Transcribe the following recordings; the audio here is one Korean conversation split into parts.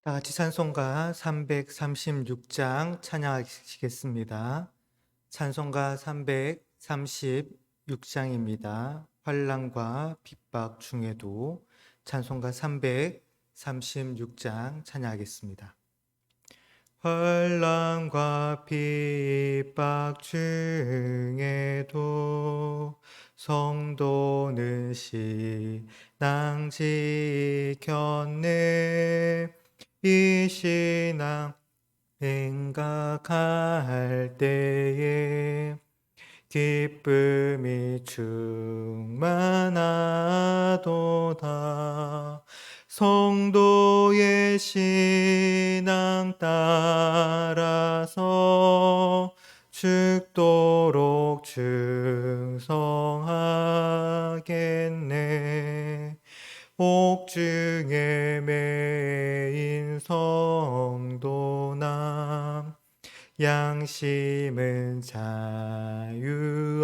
다 같이 찬송가 336장 찬양하시겠습니다. 찬송가 336장입니다. 환난과 핍박 중에도 찬송가 336장 찬양하겠습니다. 환난과 핍박 중에도 성도는 신앙 지켰네. 이 신앙 생각할 때에 기쁨이 충만하도다. 성도의 신앙 따라서 죽도록 충성하겠네. 옥중에 매인 성도남 양심은 자유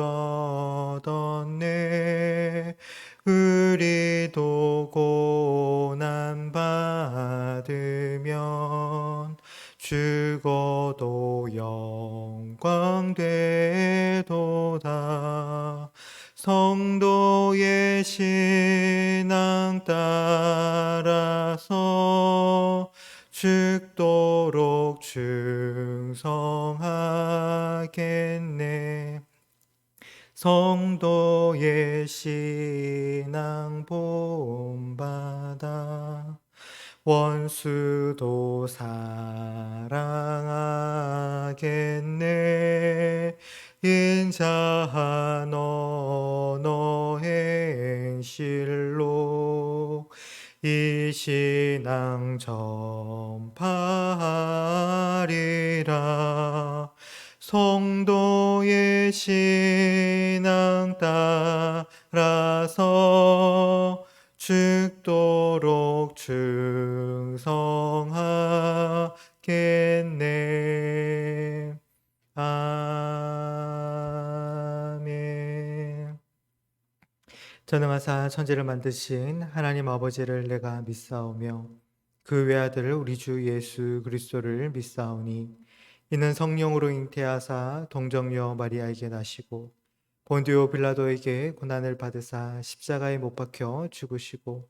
얻었네. 우리도 고난 받으면 죽어도 영광 되도다. 성도의 신앙 따라서 죽도록 충성하겠네. 성도의 신앙 본받아 원수도 사랑하겠네. 인자한 언어 행실로 이 신앙 전파하리라. 성도의 신앙 따라서 죽도록 충성하겠네. 아멘. 전능하사 천지를 만드신 하나님 아버지를 내가 믿사오며 그 외아들을 우리 주 예수 그리스도를 믿사오니 이는 성령으로 잉태하사 동정녀 마리아에게 나시고 본디오 빌라도에게 고난을 받으사 십자가에 못 박혀 죽으시고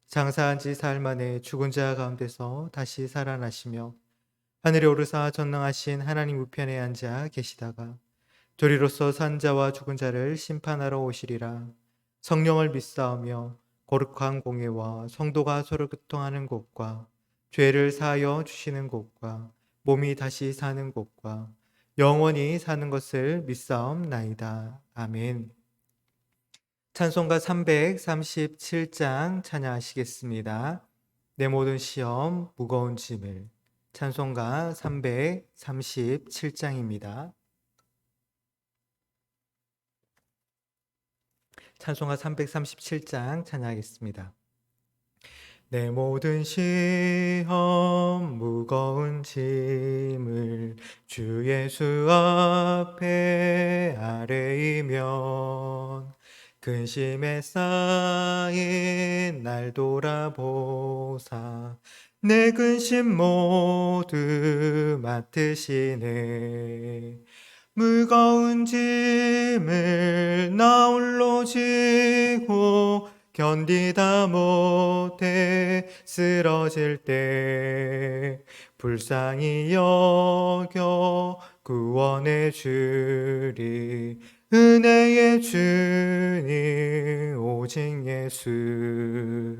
장사한 지 사흘 만에 죽은 자 가운데서 다시 살아나시며 하늘에 오르사 전능하신 하나님 우편에 앉아 계시다가 도리로서 산 자와 죽은 자를 심판하러 오시리라. 성령을 믿사오며 거룩한 공예와 성도가 서로 교통하는 곳과 죄를 사하여 주시는 곳과 몸이 다시 사는 곳과 영원히 사는 것을 믿사옵나이다. 아멘. 찬송가 337장 찬양하시겠습니다. 내 모든 시험 무거운 짐을. 찬송가 337장입니다. 찬송가 337장 찬양하겠습니다. 내 모든 시험 무거운 짐을 주 예수 앞에 아뢰이면 근심에 쌓인 날 돌아보사 내 근심 모두 맡으시네. 무거운 짐을 나 홀로 지고 견디다 못해 쓰러질 때 불쌍히 여겨 구원해 주리. 은혜의 주님 오직 예수.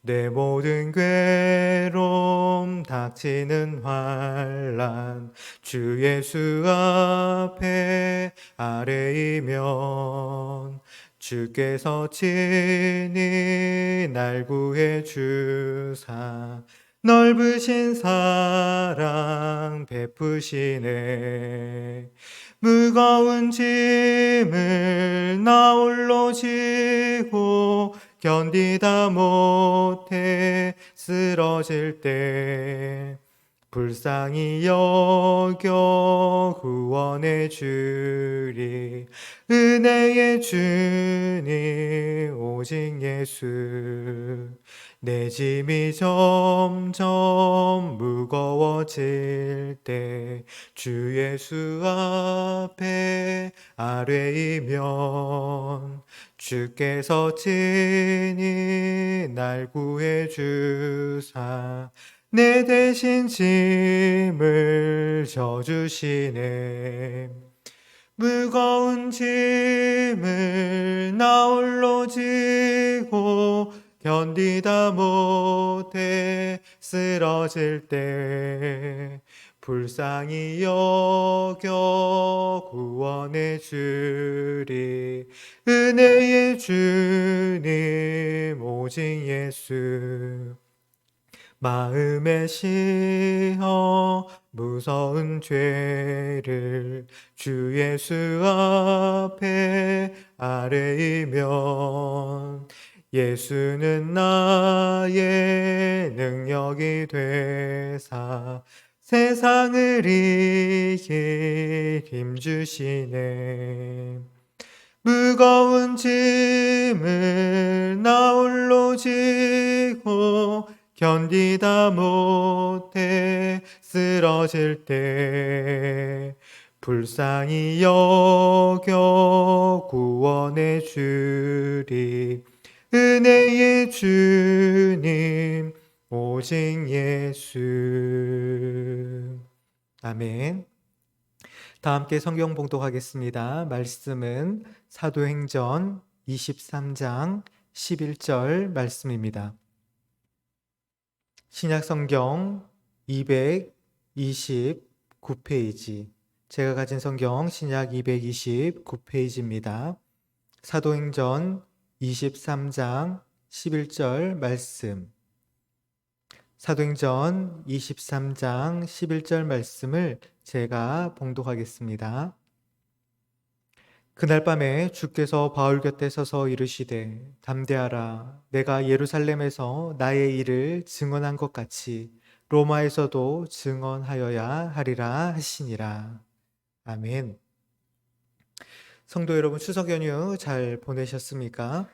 내 모든 괴로움 닥치는 환난 주 예수 앞에 아뢰이면 주께서 친히 날 구해 주사 넓으신 사랑 베푸시네. 무거운 짐을 나 홀로 지고 견디다 못해 쓰러질 때 불쌍히 여겨 구원해 주리. 은혜의 주님 오직 예수. 내 짐이 점점 무거워질 때 주 예수 앞에 아뢰이면 주께서 친히 날 구해 주사 내 대신 짐을 져주시네. 무거운 짐을 나 홀로 지고 견디다 못해 쓰러질 때 불쌍히 여겨 구원해 주리. 은혜의 주님 오직 예수. 마음에 씌어 무서운 죄를 주 예수 앞에 아뢰이면 예수는 나의 능력이 되사 세상을 이길 힘 주시네. 무거운 짐을 나 홀로 지고 견디다 못해 쓰러질 때 불쌍히 여겨 구원해 주리. 은혜의 주님 오직 예수. 아멘. 다 함께 성경 봉독하겠습니다. 말씀은 사도행전 23장 11절 말씀입니다. 신약성경 229페이지, 제가 가진 성경 신약 229페이지입니다. 사도행전 23장 11절 말씀, 사도행전 23장 11절 말씀을 제가 봉독하겠습니다. 그날 밤에 주께서 바울 곁에 서서 이르시되 담대하라. 내가 예루살렘에서 나의 일을 증언한 것 같이 로마에서도 증언하여야 하리라 하시니라. 아멘. 성도 여러분, 추석 연휴 잘 보내셨습니까?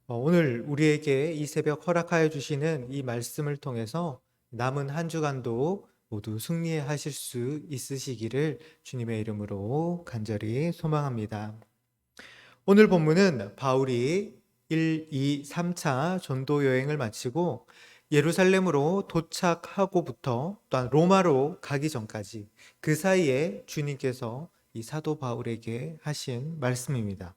오늘 우리에게 이 새벽 허락하여 주시는 이 말씀을 통해서 남은 한 주간도 모두 승리하실 수 있으시기를 주님의 이름으로 간절히 소망합니다. 오늘 본문은 바울이 1, 2, 3차 전도 여행을 마치고 예루살렘으로 도착하고부터 또한 로마로 가기 전까지 그 사이에 주님께서 이 사도 바울에게 하신 말씀입니다.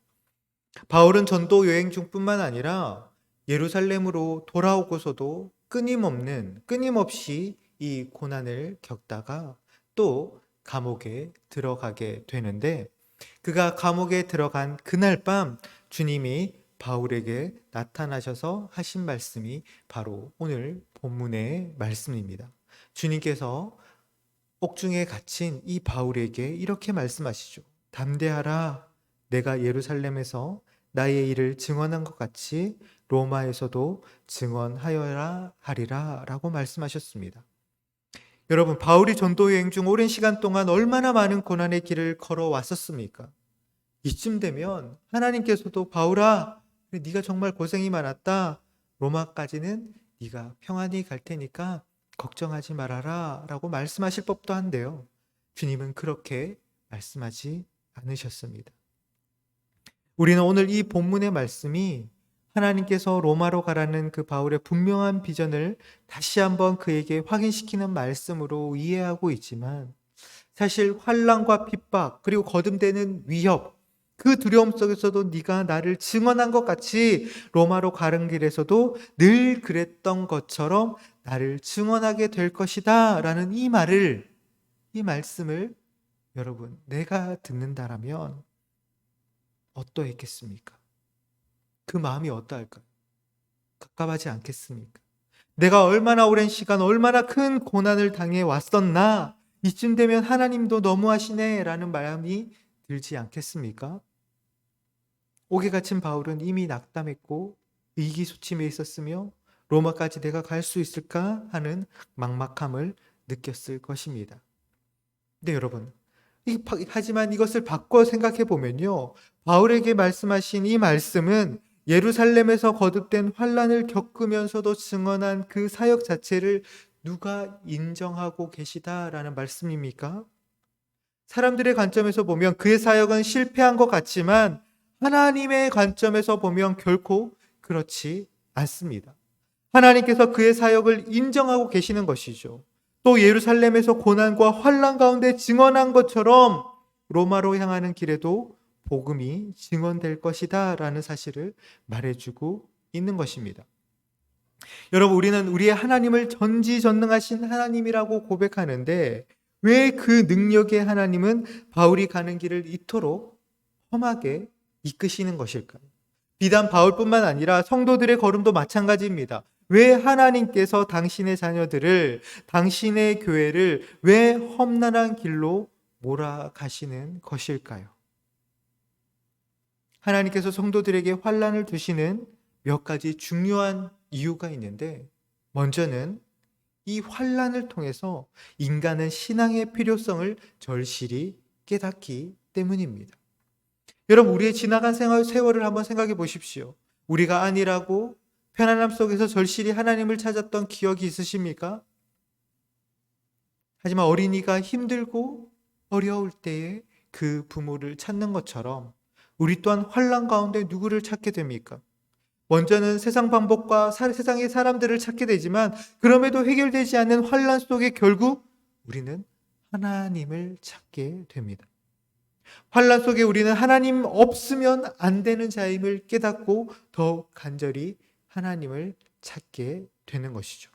바울은 전도 여행 중뿐만 아니라 예루살렘으로 돌아오고서도 끊임없이 이 고난을 겪다가 또 감옥에 들어가게 되는데, 그가 감옥에 들어간 그날 밤 주님이 바울에게 나타나셔서 하신 말씀이 바로 오늘 본문의 말씀입니다. 주님께서 옥중에 갇힌 이 바울에게 이렇게 말씀하시죠. 담대하라. 내가 예루살렘에서 나의 일을 증언한 것 같이 로마에서도 증언하여야 하리라 라고 말씀하셨습니다. 여러분, 바울이 전도 여행 중 오랜 시간 동안 얼마나 많은 고난의 길을 걸어왔었습니까? 이쯤 되면 하나님께서도 바울아, 네가 정말 고생이 많았다. 로마까지는 네가 평안히 갈 테니까 걱정하지 말아라 라고 말씀하실 법도 한데요. 주님은 그렇게 말씀하지 않으셨습니다. 우리는 오늘 이 본문의 말씀이 하나님께서 로마로 가라는 그 바울의 분명한 비전을 다시 한번 그에게 확인시키는 말씀으로 이해하고 있지만, 사실 환난과 핍박 그리고 거듭되는 위협, 그 두려움 속에서도 네가 나를 증언한 것 같이 로마로 가는 길에서도 늘 그랬던 것처럼 나를 증언하게 될 것이다 라는 이 말씀을 여러분, 내가 듣는다라면 어떠했겠습니까? 그 마음이 어떠할까요? 갑갑하지 않겠습니까? 내가 얼마나 오랜 시간 얼마나 큰 고난을 당해 왔었나, 이쯤 되면 하나님도 너무하시네 라는 마음이 들지 않겠습니까? 옥에 갇힌 바울은 이미 낙담했고 의기소침해 있었으며 로마까지 내가 갈 수 있을까 하는 막막함을 느꼈을 것입니다. 근데 여러분, 하지만 이것을 바꿔 생각해 보면요, 바울에게 말씀하신 이 말씀은 예루살렘에서 거듭된 환란을 겪으면서도 증언한 그 사역 자체를 누가 인정하고 계시다라는 말씀입니까? 사람들의 관점에서 보면 그의 사역은 실패한 것 같지만 하나님의 관점에서 보면 결코 그렇지 않습니다. 하나님께서 그의 사역을 인정하고 계시는 것이죠. 또 예루살렘에서 고난과 환난 가운데 증언한 것처럼 로마로 향하는 길에도 복음이 증언될 것이다 라는 사실을 말해주고 있는 것입니다. 여러분, 우리는 우리의 하나님을 전지전능하신 하나님이라고 고백하는데 왜 그 능력의 하나님은 바울이 가는 길을 이토록 험하게 이끄시는 것일까요? 비단 바울뿐만 아니라 성도들의 걸음도 마찬가지입니다. 왜 하나님께서 당신의 자녀들을, 당신의 교회를 왜 험난한 길로 몰아가시는 것일까요? 하나님께서 성도들에게 환난을 두시는 몇 가지 중요한 이유가 있는데, 먼저는 이 환난을 통해서 인간은 신앙의 필요성을 절실히 깨닫기 때문입니다. 여러분, 우리의 지나간 세월을 한번 생각해 보십시오. 우리가 안일하고 편안함 속에서 절실히 하나님을 찾았던 기억이 있으십니까? 하지만 어린이가 힘들고 어려울 때에 그 부모를 찾는 것처럼 우리 또한 환난 가운데 누구를 찾게 됩니까? 먼저는 세상 방법과 세상의 사람들을 찾게 되지만 그럼에도 해결되지 않는 환난 속에 결국 우리는 하나님을 찾게 됩니다. 환난 속에 우리는 하나님 없으면 안 되는 자임을 깨닫고 더욱 간절히 하나님을 찾게 되는 것이죠.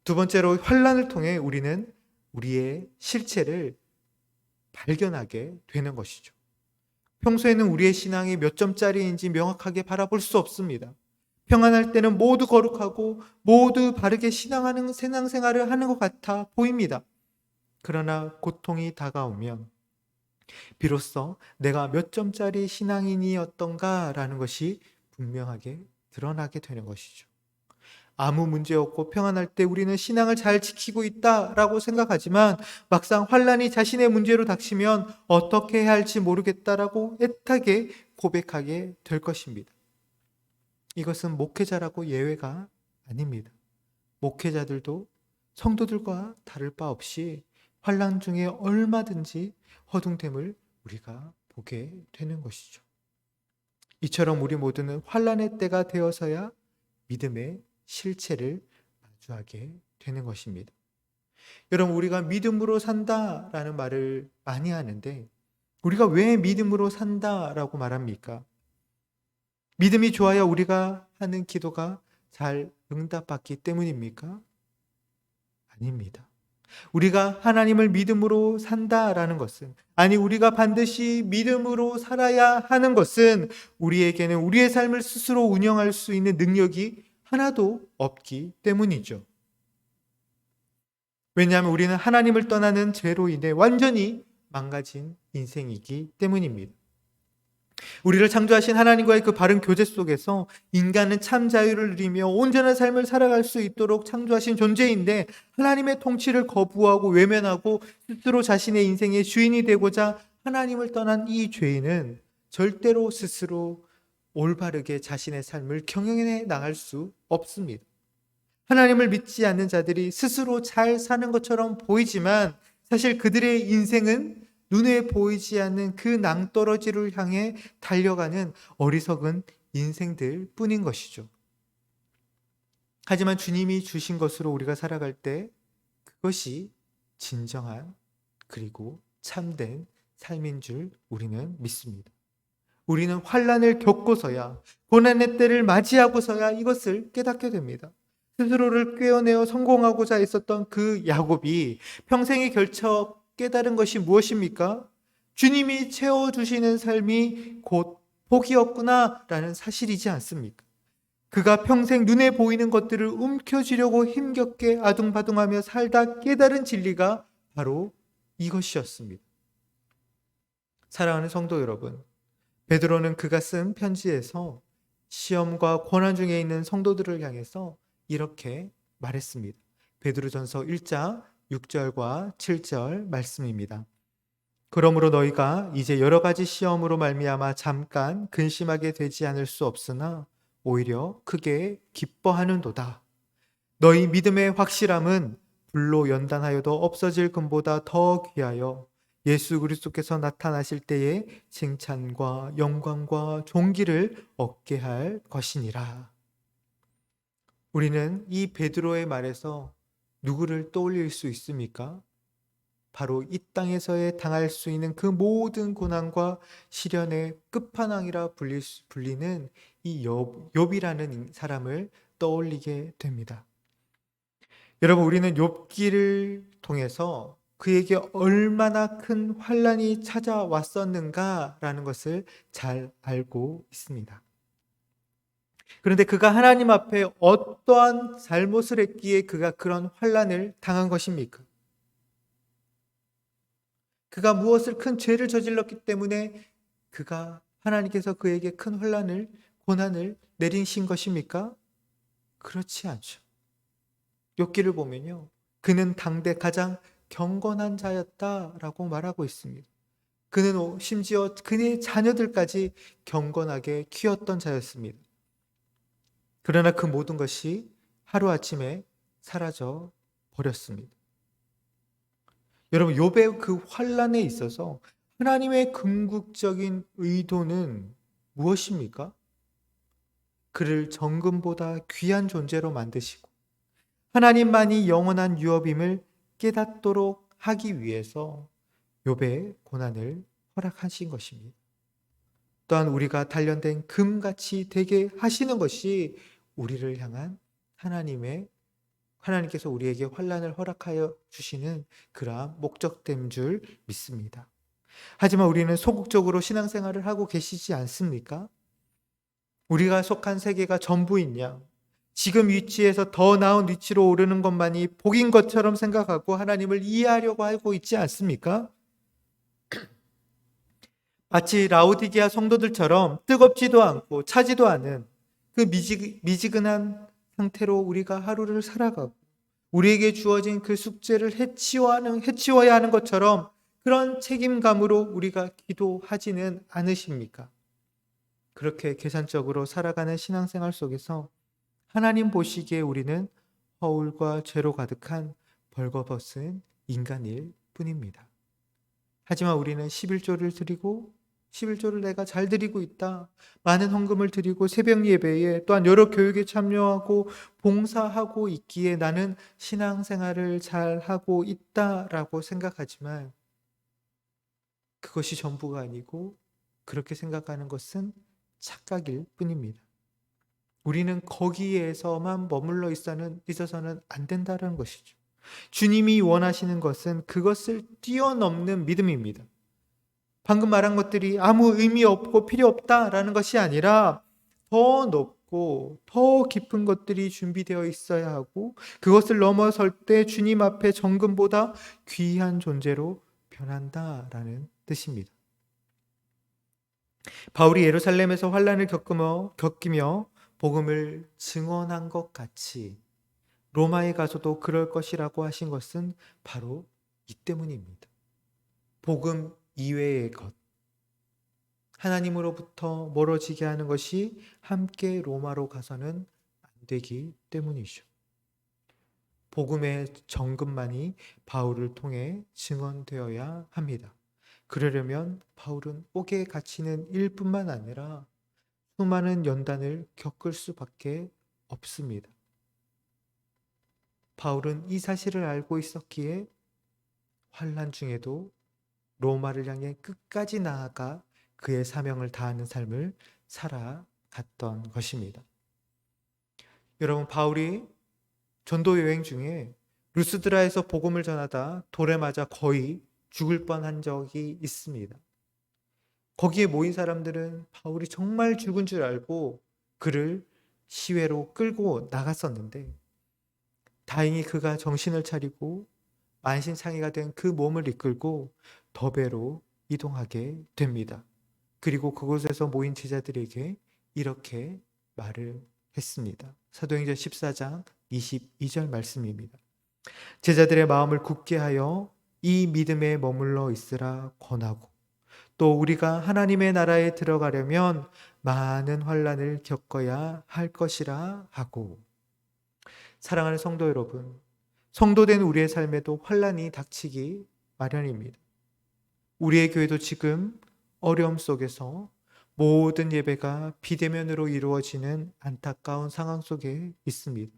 두 번째로 환난을 통해 우리는 우리의 실체를 발견하게 되는 것이죠. 평소에는 우리의 신앙이 몇 점짜리인지 명확하게 바라볼 수 없습니다. 평안할 때는 모두 거룩하고 모두 바르게 신앙하는 신앙생활을 하는 것 같아 보입니다. 그러나 고통이 다가오면 비로소 내가 몇 점짜리 신앙인이었던가라는 것이 분명하게 드러나게 되는 것이죠. 아무 문제 없고 평안할 때 우리는 신앙을 잘 지키고 있다라고 생각하지만 막상 환난이 자신의 문제로 닥치면 어떻게 해야 할지 모르겠다라고 애타게 고백하게 될 것입니다. 이것은 목회자라고 예외가 아닙니다. 목회자들도 성도들과 다를 바 없이 환난 중에 얼마든지 허둥됨을 우리가 보게 되는 것이죠. 이처럼 우리 모두는 환난의 때가 되어서야 믿음의 실체를 마주하게 되는 것입니다. 여러분, 우리가 믿음으로 산다라는 말을 많이 하는데 우리가 왜 믿음으로 산다라고 말합니까? 믿음이 좋아야 우리가 하는 기도가 잘 응답받기 때문입니까? 아닙니다. 우리가 하나님을 믿음으로 산다라는 것은, 아니 우리가 반드시 믿음으로 살아야 하는 것은 우리에게는 우리의 삶을 스스로 운영할 수 있는 능력이 하나도 없기 때문이죠. 왜냐하면 우리는 하나님을 떠나는 죄로 인해 완전히 망가진 인생이기 때문입니다. 우리를 창조하신 하나님과의 그 바른 교제 속에서 인간은 참 자유를 누리며 온전한 삶을 살아갈 수 있도록 창조하신 존재인데 하나님의 통치를 거부하고 외면하고 스스로 자신의 인생의 주인이 되고자 하나님을 떠난 이 죄인은 절대로 스스로 올바르게 자신의 삶을 경영해 나갈 수 없습니다. 하나님을 믿지 않는 자들이 스스로 잘 사는 것처럼 보이지만 사실 그들의 인생은 눈에 보이지 않는 그 낭떠러지를 향해 달려가는 어리석은 인생들 뿐인 것이죠. 하지만 주님이 주신 것으로 우리가 살아갈 때 그것이 진정한 그리고 참된 삶인 줄 우리는 믿습니다. 우리는 환난을 겪고서야, 고난의 때를 맞이하고서야 이것을 깨닫게 됩니다. 스스로를 꿰어내어 성공하고자 했었던 그 야곱이 평생에 걸쳐 깨달은 것이 무엇입니까? 주님이 채워주시는 삶이 곧 복이었구나 라는 사실이지 않습니까? 그가 평생 눈에 보이는 것들을 움켜쥐려고 힘겹게 아둥바둥하며 살다 깨달은 진리가 바로 이것이었습니다. 사랑하는 성도 여러분, 베드로는 그가 쓴 편지에서 시험과 고난 중에 있는 성도들을 향해서 이렇게 말했습니다. 베드로전서 1장 6절과 7절 말씀입니다. 그러므로 너희가 이제 여러 가지 시험으로 말미암아 잠깐 근심하게 되지 않을 수 없으나 오히려 크게 기뻐하는도다. 너희 믿음의 확실함은 불로 연단하여도 없어질 금보다 더 귀하여 예수 그리스도께서 나타나실 때에 칭찬과 영광과 존귀를 얻게 할 것이니라. 우리는 이 베드로의 말에서 누구를 떠올릴 수 있습니까? 바로 이 땅에서의 당할 수 있는 그 모든 고난과 시련의 끝판왕이라 불리는 이 욥이라는 사람을 떠올리게 됩니다. 여러분, 우리는 욥기를 통해서 그에게 얼마나 큰 환난이 찾아왔었는가라는 것을 잘 알고 있습니다. 그런데 그가 하나님 앞에 어떠한 잘못을 했기에 그가 그런 환난을 당한 것입니까? 그가 무엇을 큰 죄를 저질렀기 때문에 그가 하나님께서 그에게 큰 환난을 고난을 내리신 것입니까? 그렇지 않죠. 욥기를 보면요, 그는 당대 가장 경건한 자였다라고 말하고 있습니다. 그는 심지어 그의 자녀들까지 경건하게 키웠던 자였습니다. 그러나 그 모든 것이 하루아침에 사라져 버렸습니다. 여러분, 욥의 그 환난에 있어서 하나님의 궁극적인 의도는 무엇입니까? 그를 정금보다 귀한 존재로 만드시고 하나님만이 영원한 유업임을 깨닫도록 하기 위해서 욥의 고난을 허락하신 것입니다. 또한 우리가 단련된 금같이 되게 하시는 것이 우리를 향한 하나님께서 우리에게 환난을 허락하여 주시는 그러한 목적된 줄 믿습니다. 하지만 우리는 소극적으로 신앙생활을 하고 계시지 않습니까? 우리가 속한 세계가 전부이냐? 지금 위치에서 더 나은 위치로 오르는 것만이 복인 것처럼 생각하고 하나님을 이해하려고 하고 있지 않습니까? 마치 라오디게아 성도들처럼 뜨겁지도 않고 차지도 않은 그 미지근한 상태로 우리가 하루를 살아가고 우리에게 주어진 그 숙제를 해치워야 하는 것처럼 그런 책임감으로 우리가 기도하지는 않으십니까? 그렇게 계산적으로 살아가는 신앙생활 속에서 하나님 보시기에 우리는 허울과 죄로 가득한 벌거벗은 인간일 뿐입니다. 하지만 우리는 11조를 드리고 11조를 내가 잘 드리고 있다. 많은 헌금을 드리고 새벽 예배에 또한 여러 교육에 참여하고 봉사하고 있기에 나는 신앙생활을 잘 하고 있다라고 생각하지만 그것이 전부가 아니고 그렇게 생각하는 것은 착각일 뿐입니다. 우리는 거기에서만 머물러 있어서는 안 된다는 것이죠. 주님이 원하시는 것은 그것을 뛰어넘는 믿음입니다. 방금 말한 것들이 아무 의미 없고 필요 없다라는 것이 아니라 더 높고 더 깊은 것들이 준비되어 있어야 하고 그것을 넘어설 때 주님 앞에 정금보다 귀한 존재로 변한다라는 뜻입니다. 바울이 예루살렘에서 환난을 겪으며 복음을 증언한 것 같이 로마에 가서도 그럴 것이라고 하신 것은 바로 이 때문입니다. 복음 이외의 것, 하나님으로부터 멀어지게 하는 것이 함께 로마로 가서는 안 되기 때문이죠. 복음의 정금만이 바울을 통해 증언되어야 합니다. 그러려면 바울은 옥에 갇히는 일뿐만 아니라 수많은 연단을 겪을 수밖에 없습니다. 바울은 이 사실을 알고 있었기에 환난 중에도 로마를 향해 끝까지 나아가 그의 사명을 다하는 삶을 살아갔던 것입니다. 여러분, 바울이 전도 여행 중에 루스드라에서 복음을 전하다 돌에 맞아 거의 죽을 뻔한 적이 있습니다. 거기에 모인 사람들은 바울이 정말 죽은 줄 알고 그를 시외로 끌고 나갔었는데 다행히 그가 정신을 차리고 만신창이가 된 그 몸을 이끌고 더베로 이동하게 됩니다. 그리고 그곳에서 모인 제자들에게 이렇게 말을 했습니다. 사도행전 14장 22절 말씀입니다. 제자들의 마음을 굳게 하여 이 믿음에 머물러 있으라 권하고, 또 우리가 하나님의 나라에 들어가려면 많은 환난을 겪어야 할 것이라 하고. 사랑하는 성도 여러분, 성도된 우리의 삶에도 환난이 닥치기 마련입니다. 우리의 교회도 지금 어려움 속에서 모든 예배가 비대면으로 이루어지는 안타까운 상황 속에 있습니다.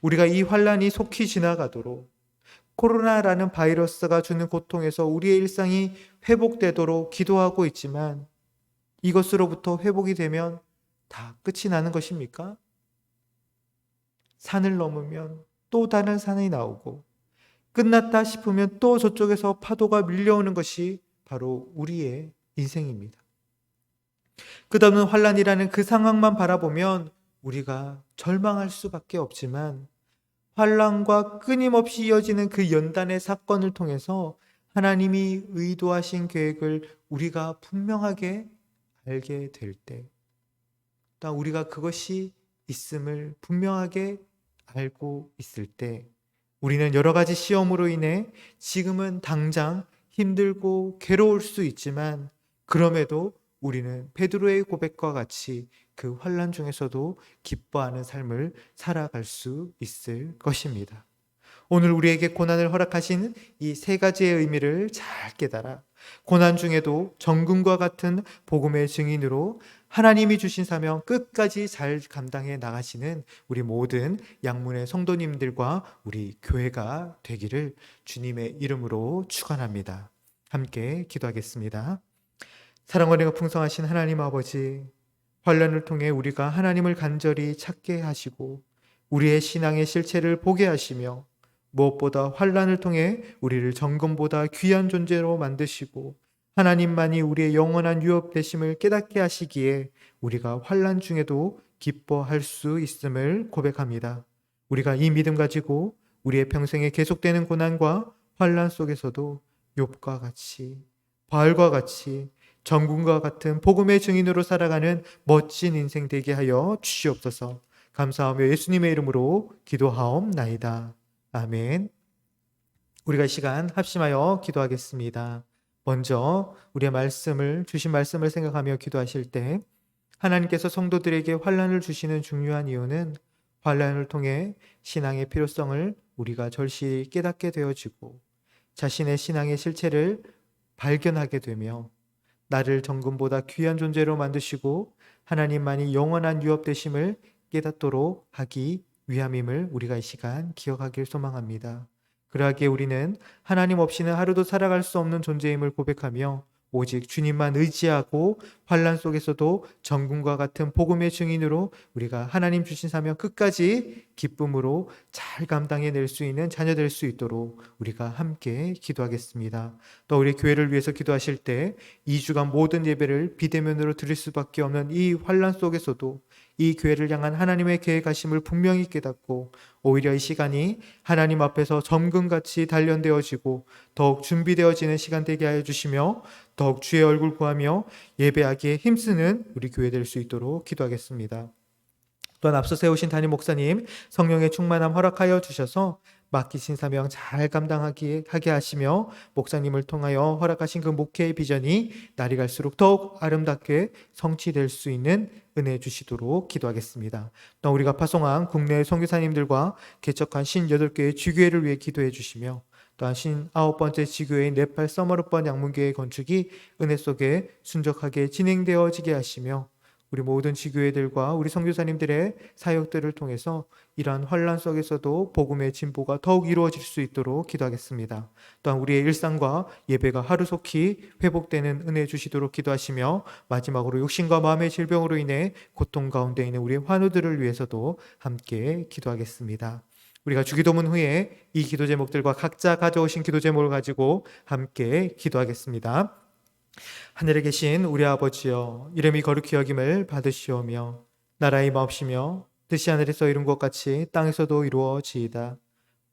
우리가 이 환난이 속히 지나가도록, 코로나라는 바이러스가 주는 고통에서 우리의 일상이 회복되도록 기도하고 있지만, 이것으로부터 회복이 되면 다 끝이 나는 것입니까? 산을 넘으면 또 다른 산이 나오고, 끝났다 싶으면 또 저쪽에서 파도가 밀려오는 것이 바로 우리의 인생입니다. 끝없는 환란이라는 그 상황만 바라보면 우리가 절망할 수밖에 없지만, 환란과 끊임없이 이어지는 그 연단의 사건을 통해서 하나님이 의도하신 계획을 우리가 분명하게 알게 될 때, 또 우리가 그것이 있음을 분명하게 알고 있을 때, 우리는 여러 가지 시험으로 인해 지금은 당장 힘들고 괴로울 수 있지만, 그럼에도 우리는 베드로의 고백과 같이 그 환난 중에서도 기뻐하는 삶을 살아갈 수 있을 것입니다. 오늘 우리에게 고난을 허락하신 이 세 가지의 의미를 잘 깨달아 고난 중에도 정금과 같은 복음의 증인으로 하나님이 주신 사명 끝까지 잘 감당해 나가시는 우리 모든 양문의 성도님들과 우리 교회가 되기를 주님의 이름으로 축원합니다. 함께 기도하겠습니다. 사랑과 풍성하신 하나님 아버지, 환난을 통해 우리가 하나님을 간절히 찾게 하시고 우리의 신앙의 실체를 보게 하시며, 무엇보다 환난을 통해 우리를 정금보다 귀한 존재로 만드시고 하나님만이 우리의 영원한 유업되심을 깨닫게 하시기에 우리가 환난 중에도 기뻐할 수 있음을 고백합니다. 우리가 이 믿음 가지고 우리의 평생에 계속되는 고난과 환난 속에서도 욥과 같이, 바알과 같이 정금과 같은 복음의 증인으로 살아가는 멋진 인생 되게 하여 주시옵소서. 감사하며 예수님의 이름으로 기도하옵나이다. 아멘. 우리가 이 시간 합심하여 기도하겠습니다. 먼저 우리의 주신 말씀을 생각하며 기도하실 때, 하나님께서 성도들에게 환난을 주시는 중요한 이유는 환난을 통해 신앙의 필요성을 우리가 절실히 깨닫게 되어지고 자신의 신앙의 실체를 발견하게 되며, 나를 정금보다 귀한 존재로 만드시고 하나님만이 영원한 유업되심을 깨닫도록 하기 위함임을 우리가 이 시간 기억하길 소망합니다. 그러하기에 우리는 하나님 없이는 하루도 살아갈 수 없는 존재임을 고백하며 오직 주님만 의지하고 환난 속에서도 정금과 같은 복음의 증인으로 우리가 하나님 주신 사명 끝까지 기쁨으로 잘 감당해낼 수 있는 자녀 될 수 있도록 우리가 함께 기도하겠습니다. 또 우리 교회를 위해서 기도하실 때 2주간 모든 예배를 비대면으로 드릴 수밖에 없는 이 환난 속에서도 이 교회를 향한 하나님의 계획하심을 분명히 깨닫고, 오히려 이 시간이 하나님 앞에서 점금같이 단련되어지고 더욱 준비되어지는 시간 되게 하여 주시며, 더욱 주의 얼굴 구하며 예배하기에 힘쓰는 우리 교회 될 수 있도록 기도하겠습니다. 또한 앞서 세우신 담임 목사님 성령의 충만함 허락하여 주셔서 맡기신 사명 잘 감당하게 하시며, 목사님을 통하여 허락하신 그 목회의 비전이 날이 갈수록 더욱 아름답게 성취될 수 있는 은혜 주시도록 기도하겠습니다. 또 우리가 파송한 국내 선교사님들과 개척한 58개의 주교회를 위해 기도해 주시며, 또한 59번째 지교회인 네팔 서머르번 양문교회 건축이 은혜 속에 순적하게 진행되어지게 하시며, 우리 모든 지교회들과 우리 선교사님들의 사역들을 통해서 이러한 환난 속에서도 복음의 진보가 더욱 이루어질 수 있도록 기도하겠습니다. 또한 우리의 일상과 예배가 하루속히 회복되는 은혜 주시도록 기도하시며, 마지막으로 육신과 마음의 질병으로 인해 고통 가운데 있는 우리의 환우들을 위해서도 함께 기도하겠습니다. 우리가 주기도문 후에 이 기도 제목들과 각자 가져오신 기도 제목을 가지고 함께 기도하겠습니다. 하늘에 계신 우리 아버지여, 이름이 거룩히 여김을 받으시오며 나라의 마옵시며 뜻이 하늘에서 이룬 것 같이 땅에서도 이루어지이다.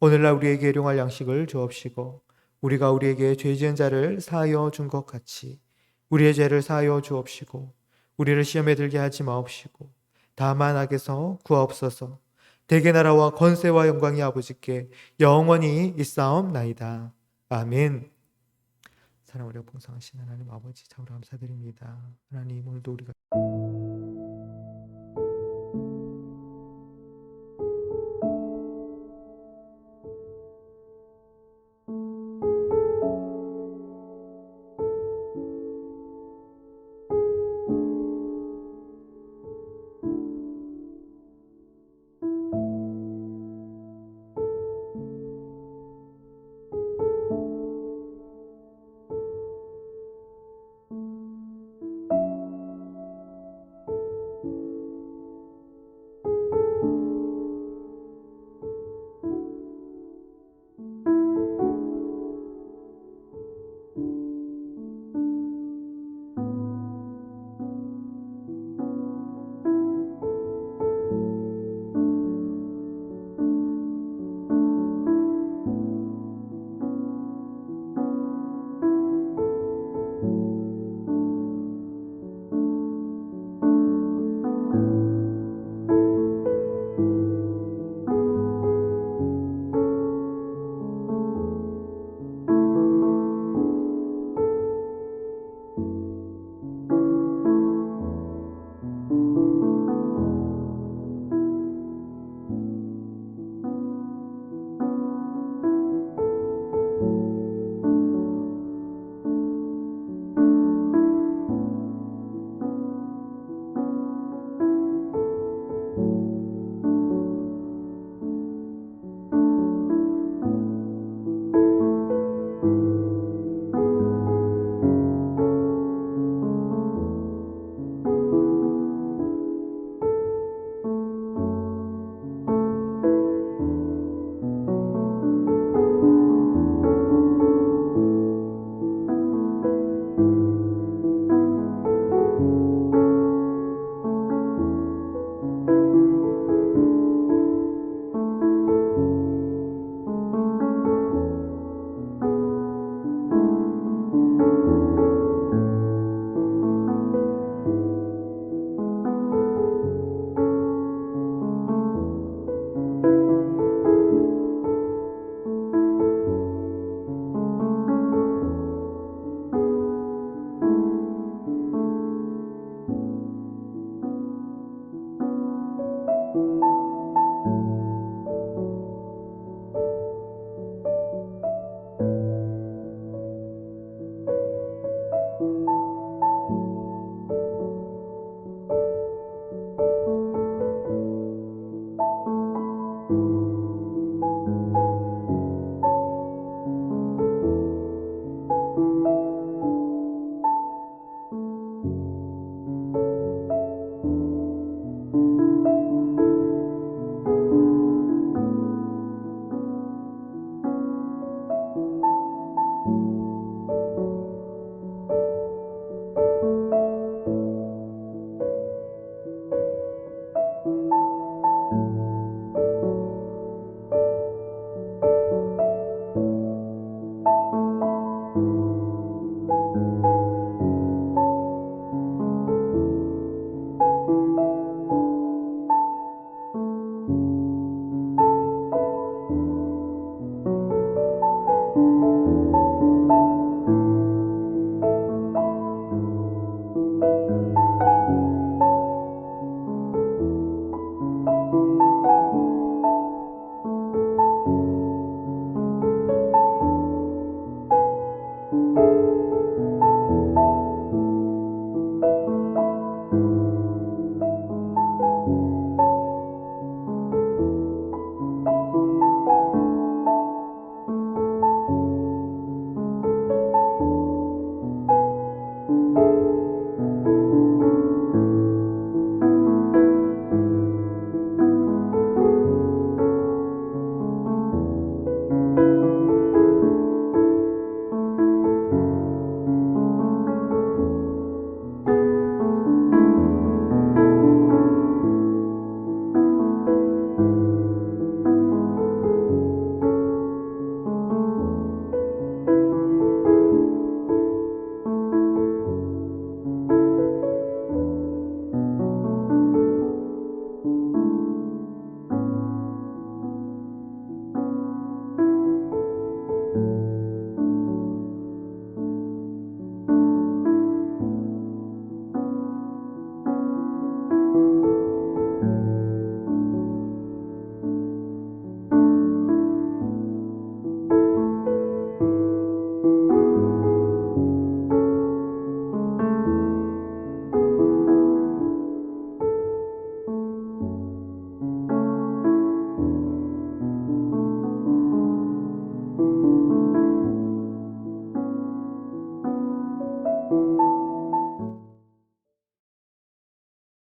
오늘날 우리에게 일용할 양식을 주옵시고 우리가 우리에게 죄 지은 자를 사하여 준 것 같이 우리의 죄를 사하여 주옵시고 우리를 시험에 들게 하지 마옵시고 다만 악에서 구하옵소서. 대개 나라와 권세와 영광이 아버지께 영원히 있사옵나이다. 아멘. 사랑 우리가 봉사하신 하나님 아버지 참으로 감사드립니다. 하나님 오늘도 우리가